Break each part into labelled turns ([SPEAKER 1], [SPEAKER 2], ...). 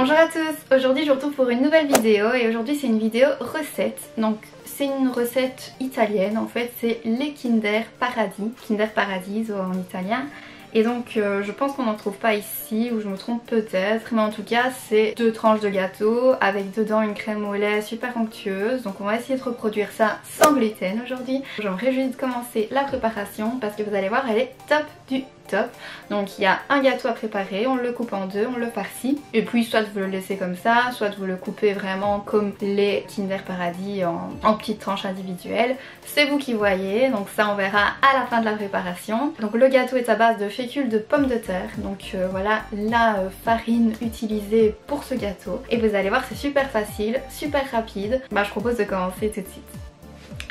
[SPEAKER 1] Bonjour à tous, aujourd'hui je vous retrouve pour une nouvelle vidéo et aujourd'hui c'est une vidéo recette. Donc c'est une recette italienne en fait, c'est les Kinder Paradiso en italien. Et donc je pense qu'on n'en trouve pas ici, ou je me trompe peut-être, mais en tout cas c'est 2 tranches de gâteau avec dedans une crème au lait super onctueuse. Donc on va essayer de reproduire ça sans gluten aujourd'hui. Je me réjouis de commencer la préparation parce que vous allez voir, elle est top du top. Donc il y a un gâteau à préparer, on le coupe en deux, on le farcit, et puis soit vous le laissez comme ça, soit vous le coupez vraiment comme les Kinder Paradis en petites tranches individuelles. C'est vous qui voyez, donc ça on verra à la fin de la préparation. Donc le gâteau est à base de fécule de pommes de terre, donc voilà la farine utilisée pour ce gâteau. Et vous allez voir, c'est super facile, super rapide. Je propose de commencer tout de suite.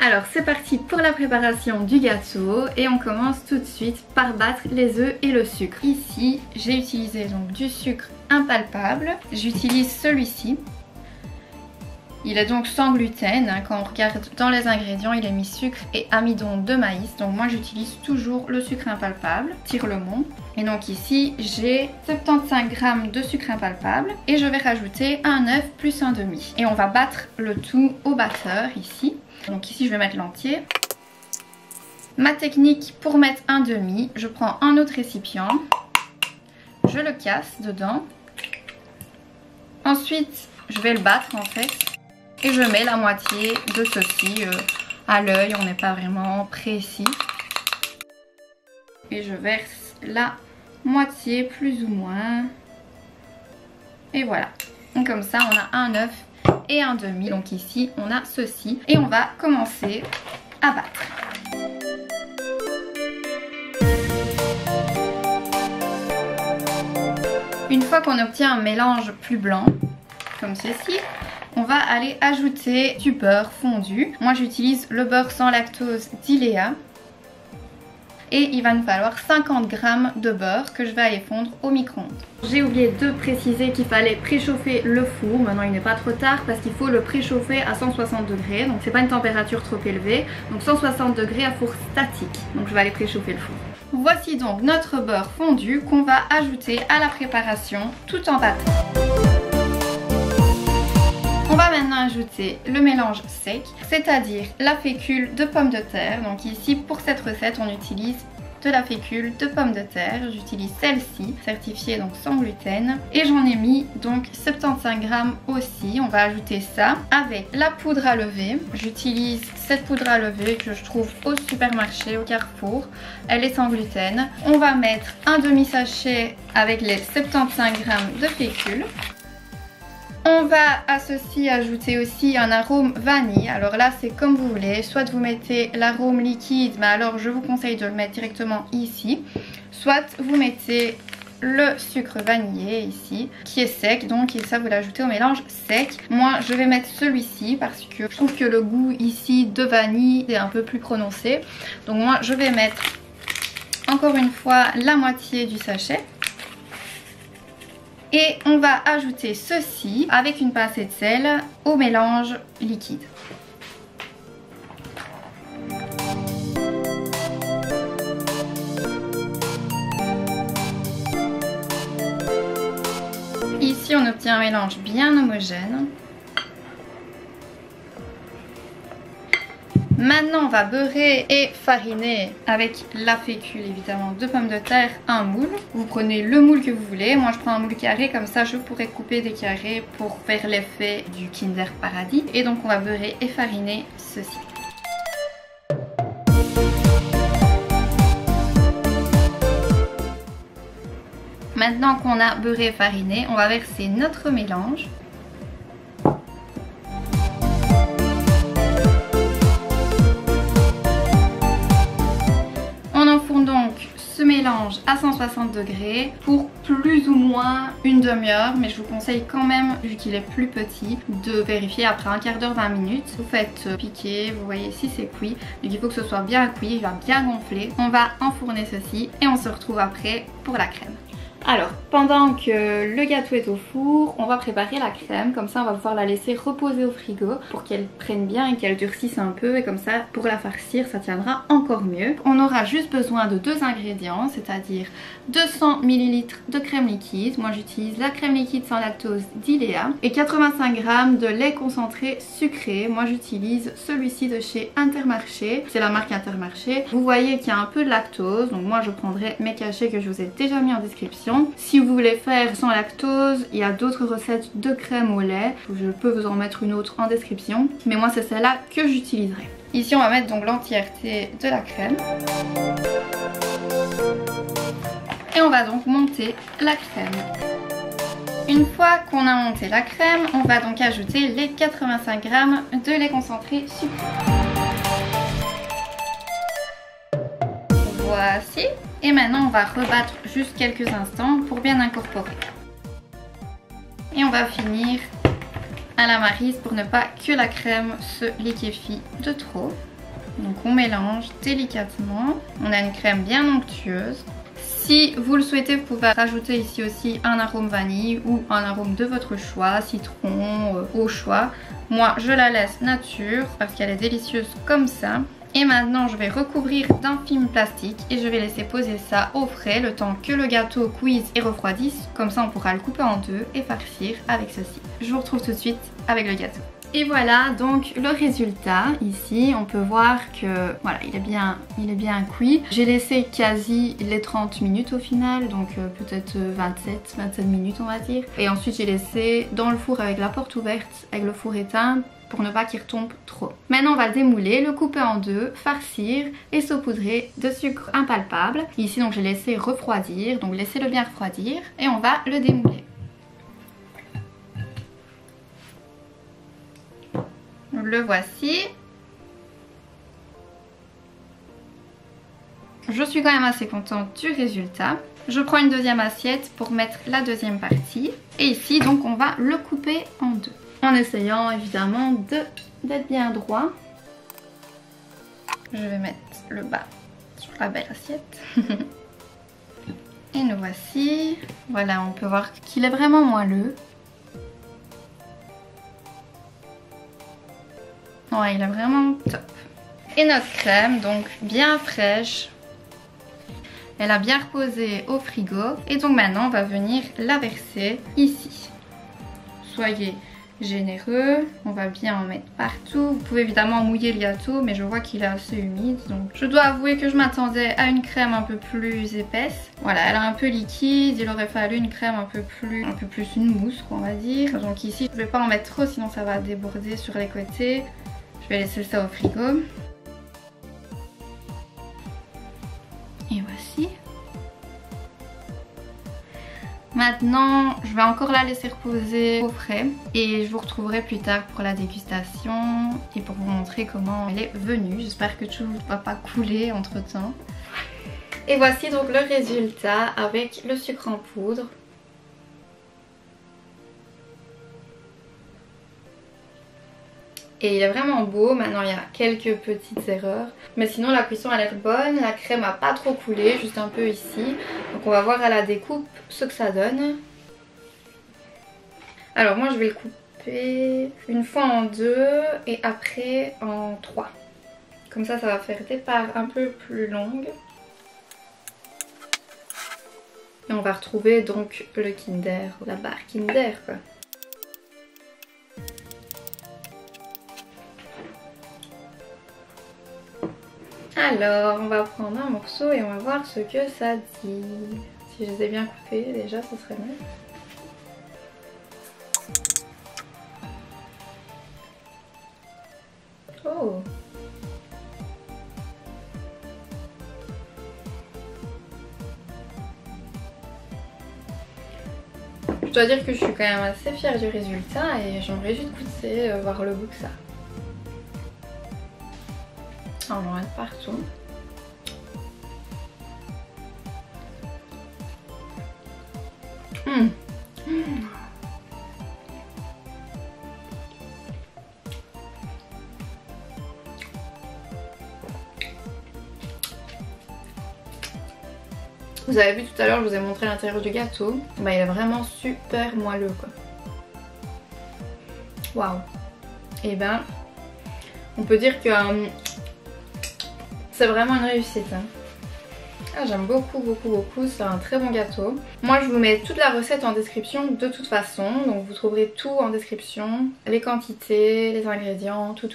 [SPEAKER 1] Alors c'est parti pour la préparation du gâteau et on commence tout de suite par battre les œufs et le sucre. Ici j'ai utilisé donc du sucre impalpable, j'utilise celui-ci. Il est donc sans gluten, quand on regarde dans les ingrédients il est mis sucre et amidon de maïs, donc moi j'utilise toujours le sucre impalpable, Tire-le-Mont. Et donc ici j'ai 75 g de sucre impalpable et je vais rajouter un œuf plus un demi. Et on va battre le tout au batteur ici. Donc ici je vais mettre l'entier. Ma technique pour mettre un demi, je prends un autre récipient, je le casse dedans. Ensuite je vais le battre en fait. Et je mets la moitié de ceci à l'œil, on n'est pas vraiment précis. Et je verse la moitié plus ou moins. Et voilà. Donc comme ça on a un œuf et un demi. Donc ici on a ceci. Et on va commencer à battre. Une fois qu'on obtient un mélange plus blanc, comme ceci, on va aller ajouter du beurre fondu. Moi j'utilise le beurre sans lactose d'Ilea. Et il va nous falloir 50 g de beurre que je vais aller fondre au micro-ondes. J'ai oublié de préciser qu'il fallait préchauffer le four. Maintenant il n'est pas trop tard parce qu'il faut le préchauffer à 160 degrés. Donc c'est pas une température trop élevée. Donc 160 degrés à four statique. Donc je vais aller préchauffer le four. Voici donc notre beurre fondu qu'on va ajouter à la préparation tout en battant. On va maintenant ajouter le mélange sec, c'est-à-dire la fécule de pommes de terre. Donc ici pour cette recette on utilise de la fécule de pommes de terre. J'utilise celle-ci, certifiée donc sans gluten. Et j'en ai mis donc 75 g aussi. On va ajouter ça avec la poudre à lever. J'utilise cette poudre à lever que je trouve au supermarché, au Carrefour. Elle est sans gluten. On va mettre un demi-sachet avec les 75 g de fécule. On va à ceci ajouter aussi un arôme vanille. Alors là c'est comme vous voulez, soit vous mettez l'arôme liquide, mais alors je vous conseille de le mettre directement ici. Soit vous mettez le sucre vanillé ici, qui est sec, donc et ça vous l'ajoutez au mélange sec. Moi je vais mettre celui-ci parce que je trouve que le goût ici de vanille est un peu plus prononcé. Donc moi je vais mettre encore une fois la moitié du sachet. Et on va ajouter ceci avec une pincée de sel au mélange liquide. Ici on obtient un mélange bien homogène. Maintenant on va beurrer et fariner avec la fécule évidemment de pommes de terre un moule. Vous prenez le moule que vous voulez, moi je prends un moule carré, comme ça je pourrais couper des carrés pour faire l'effet du Kinder Paradis. Et donc on va beurrer et fariner ceci. Maintenant qu'on a beurré et fariné, on va verser notre mélange. Mélange à 160 degrés pour plus ou moins une demi-heure, mais je vous conseille quand même, vu qu'il est plus petit, de vérifier après un quart d'heure, 20 minutes. Vous faites piquer, vous voyez si c'est cuit, donc il faut que ce soit bien cuit, il va bien gonfler. On va enfourner ceci et on se retrouve après pour la crème. Alors, pendant que le gâteau est au four, on va préparer la crème. Comme ça, on va pouvoir la laisser reposer au frigo pour qu'elle prenne bien et qu'elle durcisse un peu. Et comme ça, pour la farcir, ça tiendra encore mieux. On aura juste besoin de 2 ingrédients, c'est-à-dire 200 ml de crème liquide. Moi, j'utilise la crème liquide sans lactose d'Ilea. Et 85 g de lait concentré sucré. Moi, j'utilise celui-ci de chez Intermarché. C'est la marque Intermarché. Vous voyez qu'il y a un peu de lactose. Donc moi, je prendrai mes cachets que je vous ai déjà mis en description. Si vous voulez faire sans lactose, il y a d'autres recettes de crème au lait. Je peux vous en mettre une autre en description. Mais moi, c'est celle-là que j'utiliserai. Ici, on va mettre donc l'entièreté de la crème. Et on va donc monter la crème. Une fois qu'on a monté la crème, on va donc ajouter les 85 g de lait concentré sucré. Voici. Et maintenant on va rebattre juste quelques instants pour bien incorporer. Et on va finir à la maryse pour ne pas que la crème se liquéfie de trop. Donc on mélange délicatement. On a une crème bien onctueuse. Si vous le souhaitez, vous pouvez rajouter ici aussi un arôme vanille ou un arôme de votre choix, citron, au choix. Moi je la laisse nature parce qu'elle est délicieuse comme ça. Et maintenant je vais recouvrir d'un film plastique et je vais laisser poser ça au frais le temps que le gâteau cuise et refroidisse. Comme ça on pourra le couper en deux et farcir avec ceci. Je vous retrouve tout de suite avec le gâteau. Et voilà donc le résultat. Ici on peut voir que voilà, il est bien cuit. J'ai laissé quasi les 30 minutes au final, donc peut-être 27 minutes on va dire. Et ensuite j'ai laissé dans le four avec la porte ouverte, avec le four éteint, pour ne pas qu'il retombe trop. Maintenant on va le démouler, le couper en deux, farcir et saupoudrer de sucre impalpable. Ici donc j'ai laissé refroidir, donc laissez-le bien refroidir et on va le démouler. Le voici. Je suis quand même assez contente du résultat. Je prends une deuxième assiette pour mettre la deuxième partie. Et ici donc on va le couper en deux. En essayant évidemment d'être bien droit. Je vais mettre le bas sur la belle assiette. Et nous voici. Voilà, on peut voir qu'il est vraiment moelleux. Ouais, il est vraiment top. Et notre crème, donc bien fraîche. Elle a bien reposé au frigo. Et donc maintenant, on va venir la verser ici. Soyez généreux, on va bien en mettre partout. Vous pouvez évidemment mouiller le gâteau, mais je vois qu'il est assez humide, donc je dois avouer que je m'attendais à une crème un peu plus épaisse. Voilà, elle est un peu liquide, il aurait fallu une crème un peu plus une mousse quoi, on va dire. Donc ici je vais pas en mettre trop sinon ça va déborder sur les côtés. Je vais laisser ça au frigo. Et voici. Maintenant, je vais encore la laisser reposer au frais et je vous retrouverai plus tard pour la dégustation et pour vous montrer comment elle est venue. J'espère que tout ne va pas couler entre temps. Et voici donc le résultat avec le sucre en poudre. Et il est vraiment beau. Maintenant il y a quelques petites erreurs, mais sinon la cuisson a l'air bonne. La crème a pas trop coulé, juste un peu ici. Donc on va voir à la découpe ce que ça donne. Alors moi je vais le couper une fois en deux et après en trois. Comme ça va faire des parts un peu plus longues. Et on va retrouver donc le Kinder, la barre Kinder quoi. Alors, on va prendre un morceau et on va voir ce que ça dit. Si je les ai bien coupés, déjà, ce serait mieux. Oh! Je dois dire que je suis quand même assez fière du résultat et j'aimerais juste goûter, voir le goût que ça a. On en met partout. Vous avez vu tout à l'heure, je vous ai montré l'intérieur du gâteau. Bah, il est vraiment super moelleux quoi. Waouh. Et ben, on peut dire que c'est vraiment une réussite. Hein. Ah, j'aime beaucoup, c'est un très bon gâteau. Moi je vous mets toute la recette en description de toute façon, donc vous trouverez tout en description, les quantités, les ingrédients, tout.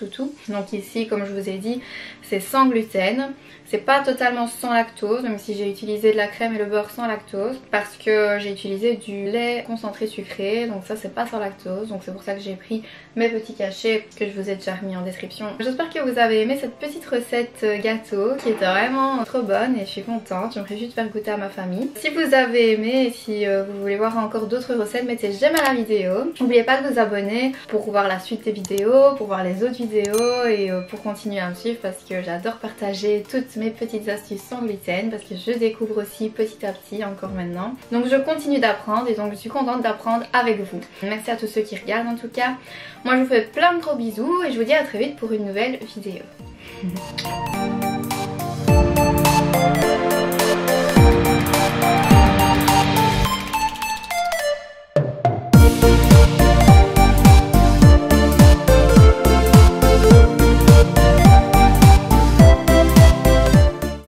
[SPEAKER 1] Donc ici, comme je vous ai dit, c'est sans gluten, c'est pas totalement sans lactose, même si j'ai utilisé de la crème et le beurre sans lactose, parce que j'ai utilisé du lait concentré sucré, donc ça c'est pas sans lactose, donc c'est pour ça que j'ai pris mes petits cachets que je vous ai déjà remis en description. J'espère que vous avez aimé cette petite recette gâteau qui était vraiment trop bonne et je suis contente, j'aimerais juste faire goûter à ma famille. Si vous avez aimé et si vous voulez voir encore d'autres recettes, mettez j'aime à la vidéo. N'oubliez pas de vous abonner pour voir la suite des vidéos, pour voir les autres vidéos et pour continuer à me suivre parce que j'adore partager toutes mes petites astuces sans gluten parce que je découvre aussi petit à petit encore maintenant. Donc je continue d'apprendre et donc je suis contente d'apprendre avec vous. Merci à tous ceux qui regardent en tout cas. Moi je vous fais plein de gros bisous et je vous dis à très vite pour une nouvelle vidéo.